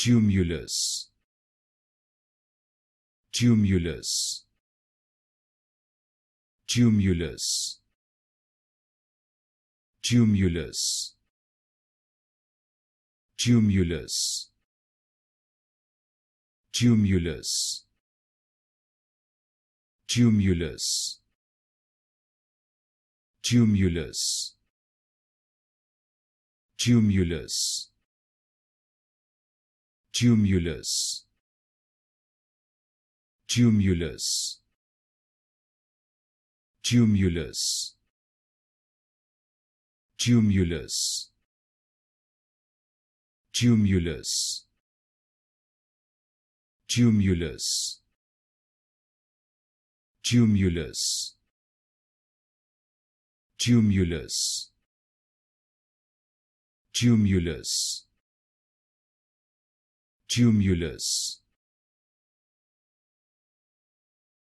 Tumulus, Tumulus, Tumulus, Tumulus, Tumulus, Tumulus, Tumulus, Tumulus, Tumulus, Tumulus, Tumulus, Tumulus, Tumulus, Tumulus, Tumulus, Tumulus, Tumulus, Tumulus, Tumulus,